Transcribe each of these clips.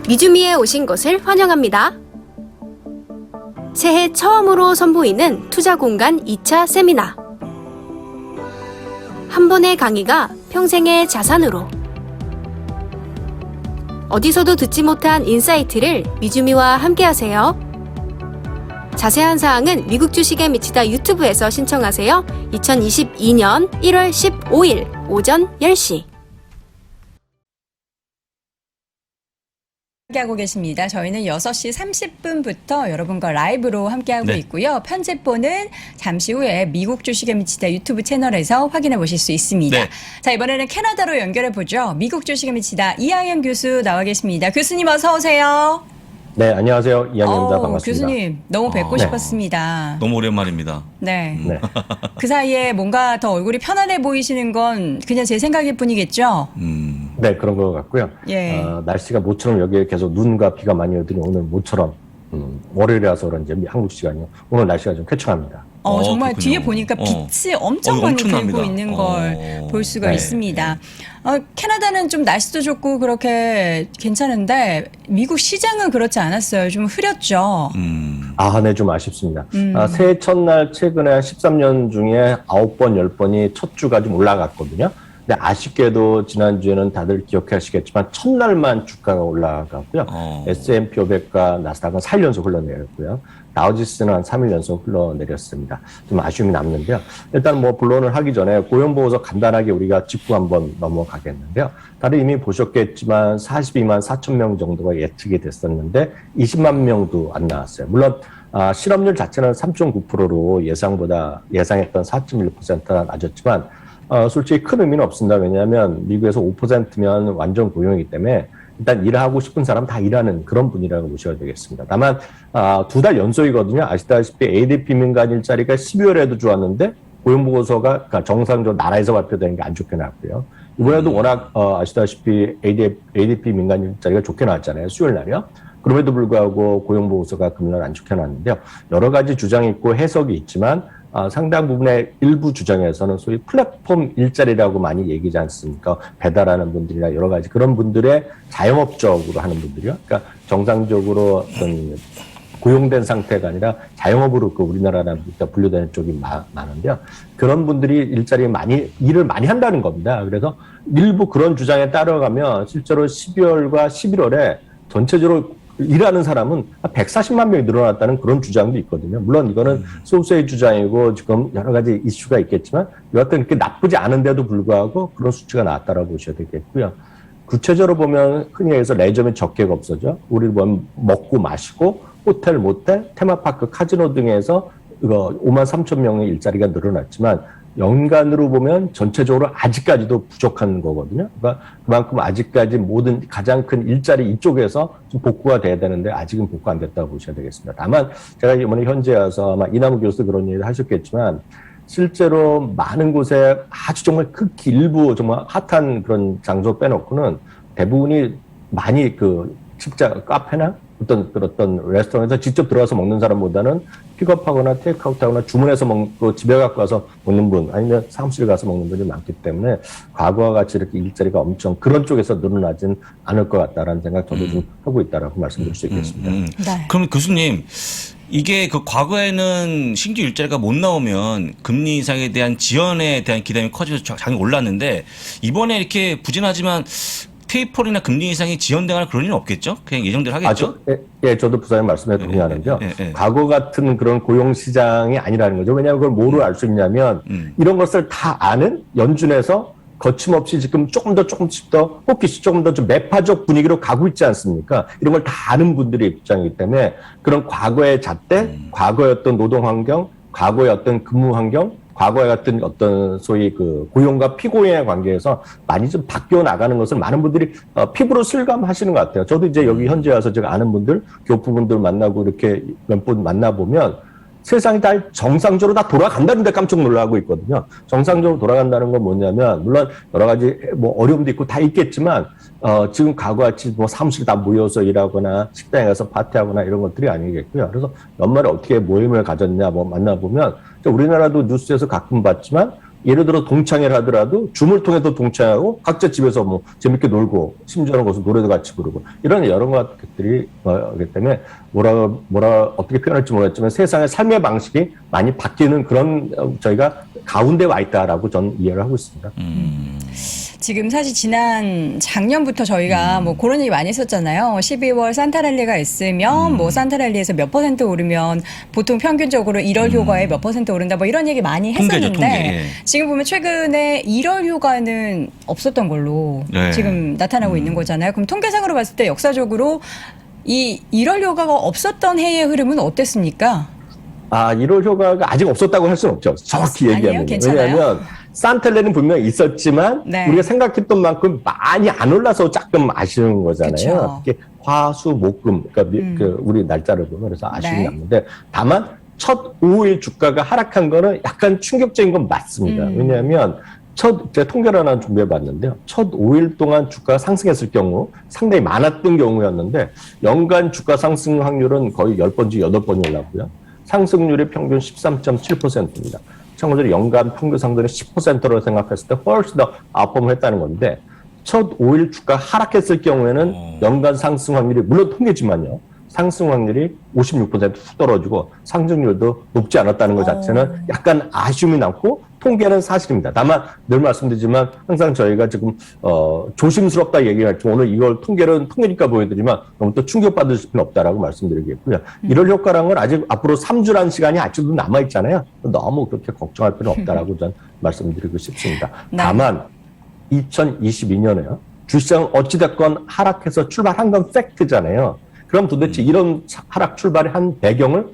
미주미에 오신 것을 환영합니다. 새해 처음으로 선보이는 투자공간 2차 세미나. 한 번의 강의가 평생의 자산으로. 어디서도 듣지 못한 인사이트를 미주미와 함께하세요. 자세한 사항은 미국 주식에 미치다 유튜브에서 신청하세요. 2022년 1월 15일 오전 10시. 함께하고 계십니다. 저희는 6시 30분부터 여러분과 라이브로 함께하고 있고요. 편집본은 잠시 후에 미국 주식에 미치다 유튜브 채널에서 확인해 보실 수 있습니다. 네. 자, 이번에는 캐나다로 연결해 보죠. 미국 주식에 미치다 이항영 교수 나와 계십니다. 교수님 어서 오세요. 네, 안녕하세요. 이항영입니다. 반갑습니다. 교수님 너무 뵙고 네. 싶었습니다. 너무 오랜만입니다. 네. 네. 그 사이에 뭔가 더 얼굴이 편안해 보이시는 건 그냥 제 생각일 뿐이겠죠? 네, 그런 것 같고요. 예. 날씨가 모처럼 여기에 계속 눈과 비가 많이 오더니 오늘 모처럼 월요일이라서 그런지 한국 시간이요. 오늘 날씨가 좀 쾌청합니다. 정말 그렇군요. 뒤에 보니까 빛이 엄청 많이 들고 엄청납니다. 있는 걸 볼 수가 네. 있습니다. 캐나다는 좀 날씨도 좋고 그렇게 괜찮은데 미국 시장은 그렇지 않았어요. 좀 흐렸죠. 네, 좀 아쉽습니다. 새해 첫날 최근에 13년 중에 9번, 10번이 첫 주가 좀 올라갔거든요. 근데 아쉽게도 지난주에는 다들 기억하시겠지만 첫날만 주가가 올라가고요. S&P 500과 나스닥은 4일 연속 흘러내렸고요. 다우지수는 한 3일 연속 흘러내렸습니다. 좀 아쉬움이 남는데요. 일단 뭐 본론을 하기 전에 고용보고서 간단하게 우리가 짚고 한번 넘어가겠는데요. 다들 이미 보셨겠지만 42만 4천 명 정도가 예측이 됐었는데 20만 명도 안 나왔어요. 물론 실업률 자체는 3.9%로 예상했던 4.1%가 낮았지만 솔직히 큰 의미는 없습니다. 왜냐하면 미국에서 5%면 완전 고용이기 때문에 일단 일하고 싶은 사람 다 일하는 그런 분이라고 보셔야 되겠습니다. 다만 2달 연속이거든요. 아시다시피 ADP 민간 일자리가 12월에도 좋았는데 고용보고서가 그러니까 정상적으로 나라에서 발표되는 게 안 좋게 나왔고요. 이번에도 워낙 아시다시피 ADP 민간 일자리가 좋게 나왔잖아요. 수요일 날이요. 그럼에도 불구하고 고용보고서가 금요일 안 좋게 나왔는데요. 여러 가지 주장이 있고 해석이 있지만 상당 부분의 일부 주장에서는 소위 플랫폼 일자리라고 많이 얘기하지 않습니까? 배달하는 분들이나 여러 가지 그런 분들의 자영업적으로 하는 분들이요. 그러니까 정상적으로 어떤 고용된 상태가 아니라 자영업으로 우리나라랑 분류되는 쪽이 많은데요. 그런 분들이 일을 많이 한다는 겁니다. 그래서 일부 그런 주장에 따라가면 실제로 12월과 11월에 전체적으로 일하는 사람은 140만 명이 늘어났다는 그런 주장도 있거든요. 물론 이거는 소수의 주장이고 지금 여러 가지 이슈가 있겠지만 여하튼 이렇게 나쁘지 않은데도 불구하고 그런 수치가 나왔다라고 보셔야 되겠고요. 구체적으로 보면 흔히 해서 레저 및 접객 업소죠. 우리 먹고 마시고 호텔, 모텔, 테마파크, 카지노 등에서 5만 3천 명의 일자리가 늘어났지만 연간으로 보면 전체적으로 아직까지도 부족한 거거든요. 그러니까 그만큼 아직까지 모든 가장 큰 일자리 이쪽에서 좀 복구가 돼야 되는데 아직은 복구 안 됐다고 보셔야 되겠습니다. 다만 제가 이번에 현지에 와서 아마 이남우 교수 그런 얘기를 하셨겠지만 실제로 많은 곳에 아주 정말 극히 일부 정말 핫한 그런 장소 빼놓고는 대부분이 많이 카페나 어떤 레스토랑에서 직접 들어와서 먹는 사람보다는 픽업하거나 테이크아웃하거나 주문해서 먹고 집에 갖고 와서 먹는 분 아니면 사무실 가서 먹는 분이 많기 때문에 과거와 같이 이렇게 일자리가 엄청 그런 쪽에서 늘어나진 않을 것 같다라는 생각 저도 좀 하고 있다라고 말씀드릴 수 있겠습니다. 네. 그럼 교수님, 이게 과거에는 신규 일자리가 못 나오면 금리 인상에 대한 지연에 대한 기대감이 커지면서 장이 올랐는데 이번에 이렇게 부진하지만 테이퍼링이나 금리 인상이 지연되거나 그런 일은 없겠죠? 그냥 예정대로 하겠죠? 저도 부사님 말씀에 동의하는데요. 예. 과거 같은 그런 고용 시장이 아니라는 거죠. 왜냐하면 그걸 뭐로 알 수 있냐면 이런 것을 다 아는 연준에서 거침없이 지금 조금씩 더 호기심 조금 더 좀 매파적 분위기로 가고 있지 않습니까? 이런 걸 다 아는 분들의 입장이기 때문에 그런 과거의 잣대, 과거의 어떤 노동 환경, 과거의 어떤 근무 환경, 과거에 같은 어떤 소위 고용과 피고용의 관계에서 많이 좀 바뀌어 나가는 것을 많은 분들이 피부로 실감하시는 것 같아요. 저도 이제 여기 현지에 와서 제가 아는 분들, 교포분들 만나고 이렇게 몇 분 만나보면 세상이 다 정상적으로 다 돌아간다는데 깜짝 놀라고 있거든요. 정상적으로 돌아간다는 건 뭐냐면 물론 여러 가지 어려움도 있고 다 있겠지만 지금 과거같이 사무실 다 모여서 일하거나 식당에 가서 파티하거나 이런 것들이 아니겠고요. 그래서 연말에 어떻게 모임을 가졌냐 만나보면 우리나라도 뉴스에서 가끔 봤지만 예를 들어 동창회를 하더라도 줌을 통해서 동창하고 각자 집에서 뭐 재밌게 놀고 심지어는 거기서 노래도 같이 부르고 이런 여러 것들이 하기 때문에 뭐라 어떻게 표현할지 모르겠지만 세상의 삶의 방식이 많이 바뀌는 그런 저희가 가운데 와 있다라고 저는 이해를 하고 있습니다. 지금 사실 지난 작년부터 저희가 뭐 그런 얘기 많이 했었잖아요. 12월 산타랠리가 있으면 뭐 산타랠리에서 몇 % 오르면 보통 평균적으로 1월 휴가에 몇 % 오른다 뭐 이런 얘기 많이 통계죠, 했었는데 통계. 예. 지금 보면 최근에 1월 휴가는 없었던 걸로 네. 지금 나타나고 있는 거잖아요. 그럼 통계상으로 봤을 때 역사적으로 이 1월 휴가가 없었던 해의 흐름은 어땠습니까? 1월 휴가가 아직 없었다고 할 수는 없죠. 정확히 아니에요? 얘기하면. 괜찮아요? 왜냐하면 산텔레는 분명히 있었지만 네. 우리가 생각했던 만큼 많이 안 올라서 조금 아쉬운 거잖아요. 그쵸. 특히 화, 수, 목, 금 그러니까 그 우리 날짜를 보면 그래서 아쉬움이 네. 남는데 다만 첫 5일 주가가 하락한 거는 약간 충격적인 건 맞습니다. 왜냐하면 제가 통계를 하나 준비해봤는데요. 첫 5일 동안 주가가 상승했을 경우 상당히 많았던 경우였는데 연간 주가 상승 확률은 거의 10번 중 8번이 올랐고요. 상승률이 평균 13.7%입니다. 참고로 연간 평균 상승률이 10%로 생각했을 때 훨씬 더 아웃펌을 했다는 건데 첫 5일 주가 하락했을 경우에는 연간 상승 확률이 물론 통계지만요. 상승 확률이 56%훅 떨어지고 상승률도 높지 않았다는 것 자체는 약간 아쉬움이 남고 통계는 사실입니다. 다만 늘 말씀드리지만 항상 저희가 지금 조심스럽다 얘기할지 오늘 이걸 통계는 통계니까 보여드리면 너무 또 충격받을 수는 없다라고 말씀드리겠고요. 이럴 효과라는 건 아직 앞으로 3주라는 시간이 아직도 남아있잖아요. 너무 그렇게 걱정할 필요는 없다라고 저는 말씀드리고 싶습니다. 네. 다만 2022년에요. 주시장 어찌됐건 하락해서 출발한 건 팩트잖아요. 그럼 도대체 이런 하락 출발의 한 배경을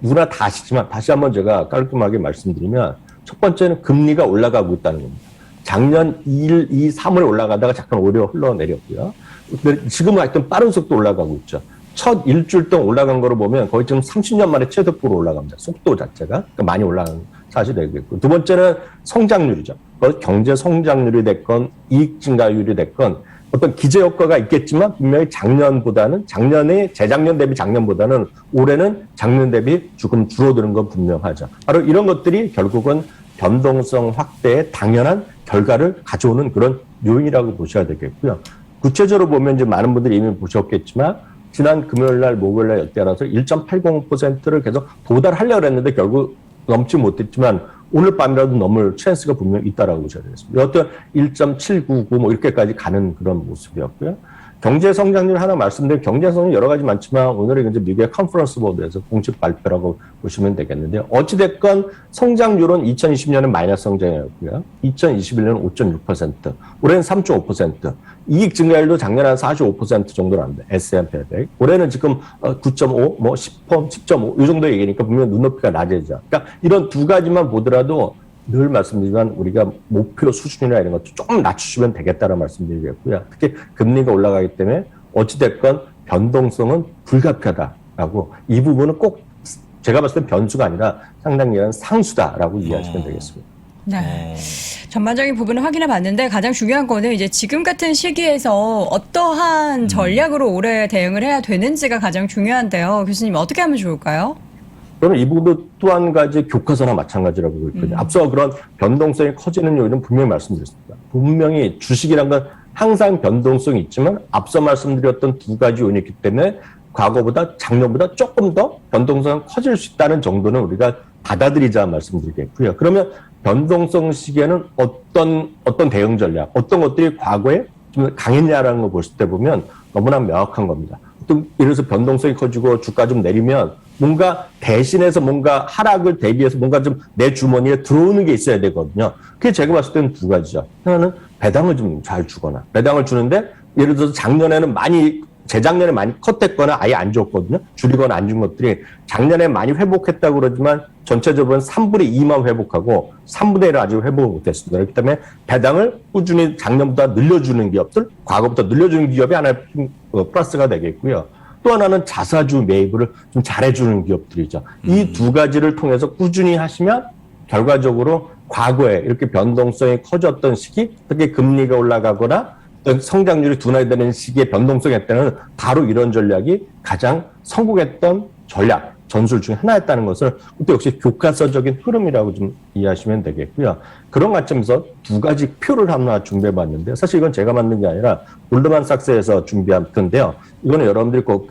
누구나 다 아시지만 다시 한번 제가 깔끔하게 말씀드리면 첫 번째는 금리가 올라가고 있다는 겁니다. 작년 1, 2, 3월 올라가다가 잠깐 오히려 흘러내렸고요. 근데 지금은 하여튼 빠른 속도 올라가고 있죠. 첫 일주일 동안 올라간 거를 보면 거의 지금 30년 만에 최대폭으로 올라갑니다. 속도 자체가. 그러니까 많이 올라간 사실이 되겠고. 두 번째는 성장률이죠. 경제 성장률이 됐건 이익 증가율이 됐건 어떤 기저 효과가 있겠지만 분명히 재작년 대비 작년보다는 올해는 작년 대비 조금 줄어드는 건 분명하죠. 바로 이런 것들이 결국은 변동성 확대에 당연한 결과를 가져오는 그런 요인이라고 보셔야 되겠고요. 구체적으로 보면 이제 많은 분들이 이미 보셨겠지만 지난 금요일 날, 목요일 날 연달아서 1.80%를 계속 도달하려고 했는데 결국 넘지 못했지만 오늘 밤이라도 넘을 찬스가 분명히 있다라고 보셔야 되겠습니다. 어떤 1.799 뭐 이렇게까지 가는 그런 모습이었고요. 경제 성장률 하나 말씀드리면 경제 성장률 여러 가지 많지만 오늘은 이제 미국의 컨퍼런스 보드에서 공식 발표라고 보시면 되겠는데요. 어찌됐건 성장률은 2020년은 마이너스 성장이었고요. 2021년은 5.6%, 올해는 3.5%, 이익 증가율도 작년에 한 45% 정도 나옵니다. S&P 500. 올해는 지금 9.5, 뭐 10.5 이 정도 얘기니까 분명 눈높이가 낮아지죠. 그러니까 이런 두 가지만 보더라도 늘 말씀드리지만 우리가 목표 수준이나 이런 것도 조금 낮추시면 되겠다는 말씀드리겠고요. 특히 금리가 올라가기 때문에 어찌됐건 변동성은 불가피하다라고 이 부분은 꼭 제가 봤을 때 변수가 아니라 상당히 상수다라고 이해하시면 되겠습니다. 네. 전반적인 부분을 확인해 봤는데 가장 중요한 거는 이제 지금 같은 시기에서 어떠한 전략으로 올해 대응을 해야 되는지가 가장 중요한데요. 교수님 어떻게 하면 좋을까요? 저는 이 부분도 또 한 가지 교과서나 마찬가지라고 보고 있거든요. 앞서 그런 변동성이 커지는 요인은 분명히 말씀드렸습니다. 분명히 주식이란 건 항상 변동성이 있지만 앞서 말씀드렸던 두 가지 요인이 있기 때문에 과거보다 작년보다 조금 더 변동성이 커질 수 있다는 정도는 우리가 받아들이자 말씀드리겠고요. 그러면 변동성 시기에는 어떤 대응 전략, 어떤 것들이 과거에 좀 강했냐라는 걸 보실 때 보면 너무나 명확한 겁니다. 또 예를 들어서 변동성이 커지고 주가 좀 내리면 뭔가 대신해서 뭔가 하락을 대비해서 뭔가 좀 내 주머니에 들어오는 게 있어야 되거든요. 그게 제가 봤을 때는 두 가지죠. 하나는 배당을 좀 잘 주거나 배당을 주는데 예를 들어서 재작년에 많이 컷했거나 아예 안 줬거든요. 줄이거나 안 준 것들이 작년에 많이 회복했다고 그러지만 전체적으로는 3분의 2만 회복하고 3분의 1을 아직 회복을 못했습니다. 그렇기 때문에 배당을 꾸준히 작년보다 늘려주는 기업들, 과거부터 늘려주는 기업이 하나의 플러스가 되겠고요. 또 하나는 자사주 매입을 좀 잘해주는 기업들이죠. 이 두 가지를 통해서 꾸준히 하시면 결과적으로 과거에 이렇게 변동성이 커졌던 시기, 특히 금리가 올라가거나 성장률이 둔화되는 시기에 변동성이 했을 때는 바로 이런 전략이 가장 성공했던 전략, 전술 중에 하나였다는 것을 그것도 역시 교과서적인 흐름이라고 좀 이해하시면 되겠고요. 그런 관점에서 두 가지 표를 하나 준비해봤는데 사실 이건 제가 만든 게 아니라 골드만삭스에서 준비한 표인데요. 이거는 여러분들이 꼭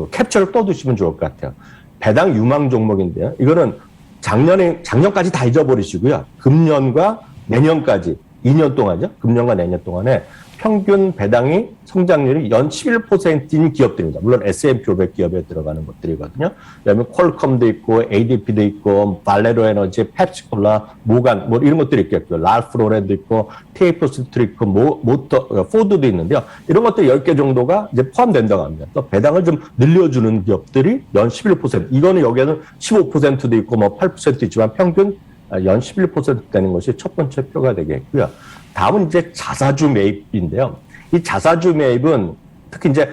캡처를 떠두시면 좋을 것 같아요. 배당 유망 종목인데요. 이거는 작년까지 다 잊어버리시고요. 금년과 내년까지 2년 동안이죠. 금년과 내년 동안에 평균 배당이 성장률이 연 11%인 기업들입니다. 물론 S&P 500 기업에 들어가는 것들이거든요. 그다음에 퀄컴도 있고 ADP도 있고 발레로 에너지, 펩시콜라, 모간 뭐 이런 것들이 있겠고요. 랄프 로렌도 있고 테이퍼스도 있고 모터 포드도 있는데요. 이런 것들 10개 정도가 이제 포함된다고 합니다. 또 배당을 좀 늘려주는 기업들이 연 11%. 이거는 여기에는 15%도 있고 뭐 8%도 있지만 평균 연 11% 되는 것이 첫 번째 표가 되겠고요. 다음은 이제 자사주 매입인데요. 이 자사주 매입은 특히 이제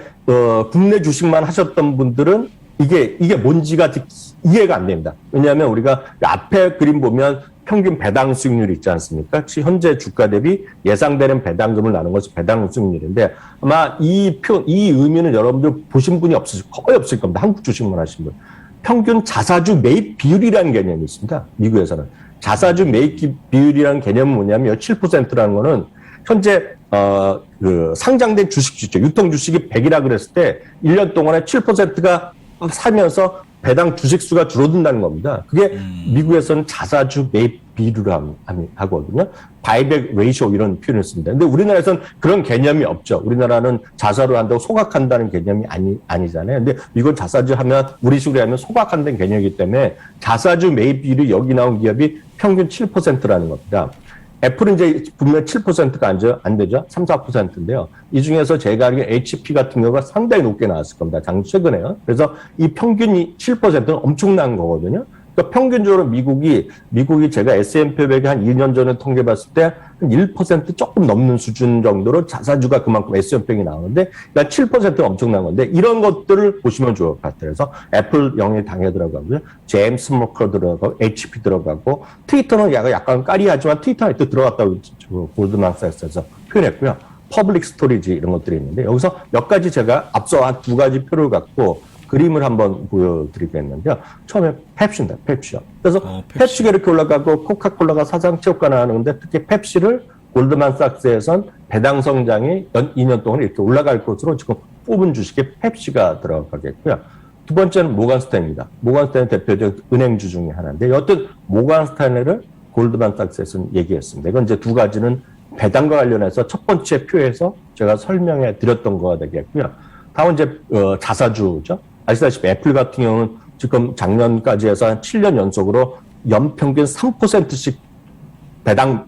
국내 주식만 하셨던 분들은 이게 뭔지가 이해가 안 됩니다. 왜냐하면 우리가 앞에 그림 보면 평균 배당 수익률이 있지 않습니까? 현재 주가 대비 예상되는 배당금을 나눈 것이 배당 수익률인데 아마 이 의미는 여러분들 보신 분이 거의 없을 겁니다. 한국 주식만 하신 분. 평균 자사주 매입 비율이라는 개념이 있습니다. 미국에서는. 자사주 매입 비율이라는 개념은 뭐냐면 7%라는 거는 현재 상장된 주식이죠. 유통 주식이 100이라 그랬을 때 1년 동안에 7%가 살면서 배당 주식 수가 줄어든다는 겁니다. 그게 미국에서는 자사주 매입 비율을 하거든요. 바이백 레이쇼 이런 표현을 씁니다. 근데 우리나라에서는 그런 개념이 없죠. 우리나라는 자사로 한다고 소각한다는 개념이 아니잖아요. 근데 미국 자사주 하면 우리 식으로 하면 소각한다는 개념이기 때문에 자사주 매입 비율이 여기 나온 기업이 평균 7%라는 겁니다. 애플은 이제 분명 7%가 안 되죠. 3, 4%인데요. 이 중에서 제가 알기로 HP 같은 경우가 상당히 높게 나왔을 겁니다. 최근에요. 그래서 이 평균이 7%는 엄청난 거거든요. 그러니까 평균적으로 미국이 제가 S&P 500이 한 2년 전에 통계 봤을 때 한 1% 조금 넘는 수준 정도로 자사주가 그만큼 S&P 500이 나오는데 그러니까 7%가 엄청난 건데 이런 것들을 보시면 좋을 것 같아요. 그래서 애플 영역이 당연히 들어가고요. 제임스 스모커 들어가고 HP 들어가고 트위터는 약간 까리하지만 트위터에 또 들어갔다고 골드만삭스에서 표현했고요. 퍼블릭 스토리지 이런 것들이 있는데 여기서 몇 가지 제가 앞서 한 두 가지 표를 갖고 그림을 한번 보여드리겠는데요. 처음에 펩시입니다. 펩시요. 그래서 펩시가 이렇게 올라가고 코카콜라가 사상체육관 나가는데 특히 펩시를 골드만삭스에선 배당 성장이 연 2년 동안 이렇게 올라갈 것으로 지금 뽑은 주식에 펩시가 들어가겠고요. 두 번째는 모건스탠입니다. 모건스탠은 대표적 은행주 중에 하나인데 여튼 모건스탠을 골드만삭스에서는 얘기했습니다. 이건 이제 두 가지는 배당과 관련해서 첫 번째 표에서 제가 설명해 드렸던 거가 되겠고요. 다음은 이제 자사주죠. 아시다시피 애플 같은 경우는 지금 작년까지 해서 한 7년 연속으로 연평균 3%씩 배당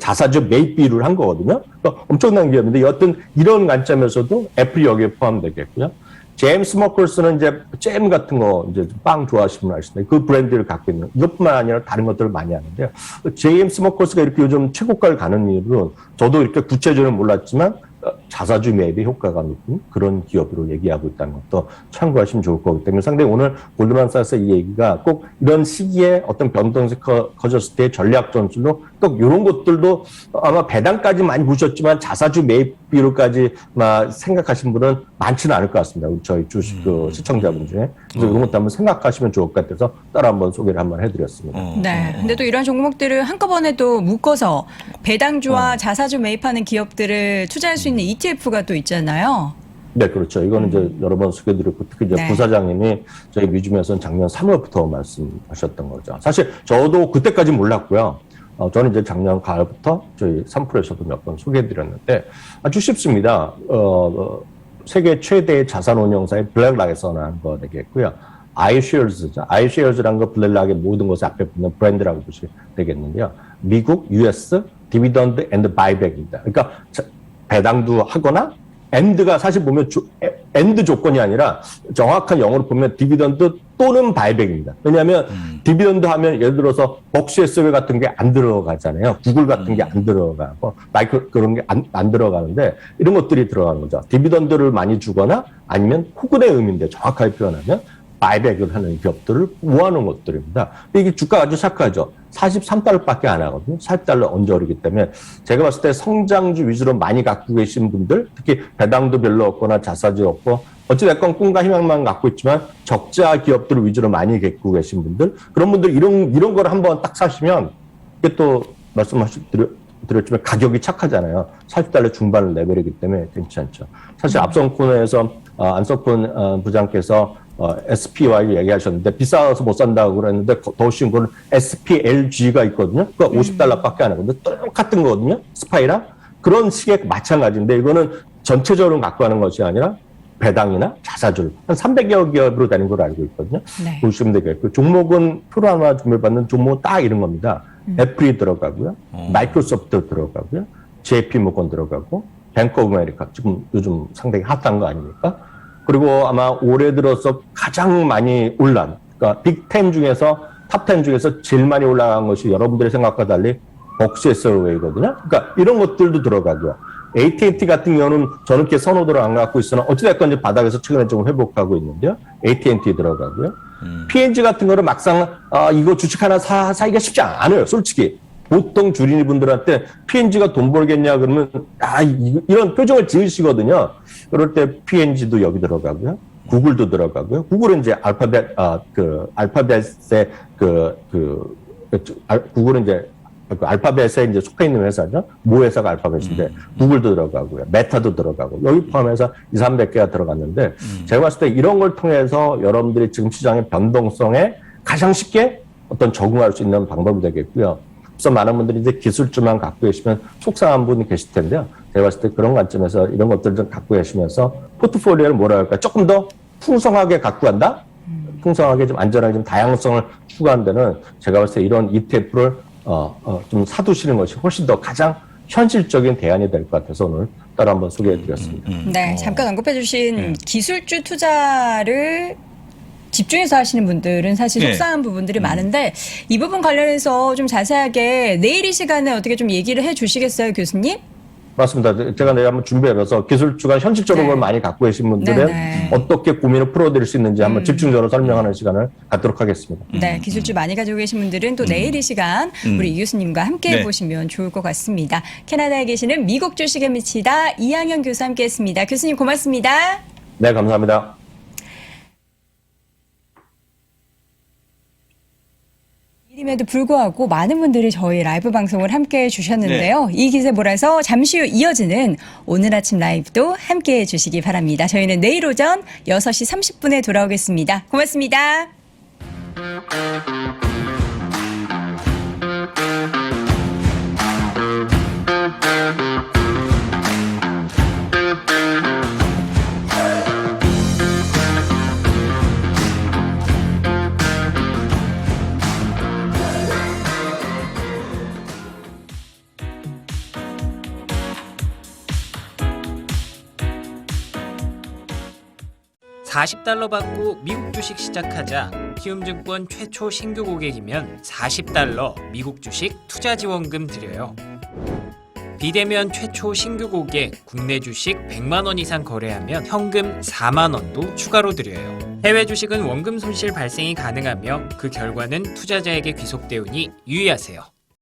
자사주 매입 비율을 한 거거든요. 그러니까 엄청난 기업인데 여튼 이런 관점에서도 애플이 여기에 포함되겠고요. 제임스 머커스는 이제 잼 같은 거 이제 빵 좋아하시는 분 아시나요? 그 브랜드를 갖고 있는 이것뿐만 아니라 다른 것들을 많이 하는데요. 제임스 머커스가 이렇게 요즘 최고가를 가는 이유로 저도 이렇게 구체적으로 몰랐지만 자사주 매입의 효과가 높은 그런 기업으로 얘기하고 있다는 것도 참고하시면 좋을 거기 때문에 상당히 오늘 골드만삭스 이 얘기가 꼭 이런 시기에 어떤 변동성이 커졌을 때 전략 전술로 또 이런 것들도 아마 배당까지 많이 보셨지만 자사주 매입 비율까지 생각하신 분은 많지는 않을 것 같습니다. 저희 주식 시청자분 중에. 그래서 이런 것도 한번 생각하시면 좋을 것 같아서 따라 한번 소개를 한번 해드렸습니다. 네. 근데 또 이런 종목들을 한꺼번에도 묶어서 배당주와 자사주 매입하는 기업들을 투자할 수 있는 ETF가 또 있잖아요. 네, 그렇죠. 이거는 이제 여러 번 소개드렸고, 특히 이제 부사장님이 저희 뮤지엄에서는 작년 3월부터 말씀하셨던 거죠. 사실 저도 그때까지 몰랐고요. 저는 이제 작년 가을부터 저희 3프로에서도 몇 번 소개해드렸는데 아주 쉽습니다. 세계 최대의 자산 운용사의 블랙락에서 나온 거 되겠고요. iShares죠. iShares라는 거 블랙락의 모든 것을 앞에 붙는 브랜드라고 보시면 되겠는데요. 미국 US 디비던드 앤드 바이백입니다. 그러니까 배당도 하거나 엔드가 사실 보면 엔드 조건이 아니라 정확한 영어로 보면 디비던드 또는 바이백입니다. 왜냐하면 디비던드 하면 예를 들어서 벅시에스웰 같은 게 안 들어가잖아요. 구글 같은 게 안 들어가고 마이크 그런 게 안 들어가는데 이런 것들이 들어가는 거죠. 디비던드를 많이 주거나 아니면 혹은의 의미인데 정확하게 표현하면 바이백을 하는 기업들을 모아놓은 것들입니다. 이게 주가가 아주 착하죠. 43달러밖에 안 하거든요. 40달러 언저리기 때문에 제가 봤을 때 성장주 위주로 많이 갖고 계신 분들, 특히 배당도 별로 없거나 자사주 없고 어찌됐건 꿈과 희망만 갖고 있지만 적자 기업들을 위주로 많이 갖고 계신 분들, 그런 분들 이런 걸 한번 딱 사시면 이게 또 드렸지만 가격이 착하잖아요. 40달러 중반 레벨이기 때문에 괜찮죠. 사실 앞선 코너에서 안석훈 부장께서 SPY 얘기하셨는데 비싸서 못 산다고 그랬는데 더 쉬운 거는 SPLG가 있거든요. 그러니까 50달러밖에 안 하거든요. 똑같은 거거든요. 스파이랑. 그런 식의 마찬가지인데 이거는 전체적으로 갖고 가는 것이 아니라 배당이나 자사주 한 300여 기업으로 되는 걸로 알고 있거든요. 네. 보시면 되겠고 종목은 프로하나 준비받는 종목 딱 이런 겁니다. 애플이 들어가고요. 마이크로소프트 들어가고요. JP모건 들어가고 뱅크 오브 아메리카 지금 요즘 상당히 핫한 거 아닙니까? 그리고 아마 올해 들어서 가장 많이 올란 그러니까 빅10 중에서 탑10 중에서 제일 많이 올라간 것이 여러분들의 생각과 달리 벅스에서웨이거든요. 그러니까 이런 것들도 들어가고요. AT&T 같은 경우는 저는 이렇게 선호도를 안 갖고 있으나 어찌됐건 이제 바닥에서 최근에 좀 회복하고 있는데요. AT&T 들어가고요. P&G 같은 거는 막상 이거 주식 하나 사기가 쉽지 않아요. 솔직히. 보통 주린이 분들한테 P&G가 돈 벌겠냐 그러면 이런 표정을 지으시거든요. 그럴 때 P&G도 여기 들어가고요. 구글도 들어가고요. 구글은 이제 알파벳의 구글은 이제 알파벳에 이제 속해 있는 회사죠. 모 회사가 알파벳인데 구글도 들어가고요. 메타도 들어가고 여기 포함해서 200~300개가 들어갔는데 제가 봤을 때 이런 걸 통해서 여러분들이 지금 시장의 변동성에 가장 쉽게 어떤 적응할 수 있는 방법이 되겠고요. 그래서 많은 분들이 이제 기술주만 갖고 계시면 속상한 분이 계실 텐데요. 제가 봤을 때 그런 관점에서 이런 것들을 좀 갖고 계시면서 포트폴리오를 뭐라 할까 조금 더 풍성하게 갖고 간다? 풍성하게 좀 안전하게 좀 다양성을 추구하는 데는 제가 봤을 때 이런 ETF를 좀 사두시는 것이 훨씬 더 가장 현실적인 대안이 될 것 같아서 오늘 따로 한번 소개해드렸습니다. 네, 잠깐 언급해주신 기술주 투자를 집중해서 하시는 분들은 사실 네. 속상한 부분들이 많은데 이 부분 관련해서 좀 자세하게 내일 이 시간에 어떻게 좀 얘기를 해주시겠어요, 교수님? 맞습니다. 제가 내일 한번 준비해서 기술주가 현실적으로 네. 많이 갖고 계신 분들은 네네. 어떻게 고민을 풀어드릴 수 있는지 한번 집중적으로 설명하는 시간을 갖도록 하겠습니다. 네, 기술주 많이 가지고 계신 분들은 또 내일 이 시간 우리 이 교수님과 함께 네. 해보시면 좋을 것 같습니다. 캐나다에 계시는 미국 주식에 미치다 이항현 교수 함께했습니다. 교수님 고맙습니다. 네, 감사합니다. 일임에도 불구하고 많은 분들이 저희 라이브 방송을 함께 해주셨는데요. 이 기세 몰아서 잠시 후 이어지는 오늘 아침 라이브도 함께 해주시기 바랍니다. 저희는 내일 오전 6시 30분에 돌아오겠습니다. 고맙습니다. $40 받고 미국 주식 시작하자. 키움증권 최초 신규 고객이면 $40 미국 주식 투자 지원금 드려요. 비대면 최초 신규 고객 국내 주식 100만 원 이상 거래하면 현금 4만 원도 추가로 드려요. 해외 주식은 원금 손실 발생이 가능하며 그 결과는 투자자에게 귀속되오니 유의하세요.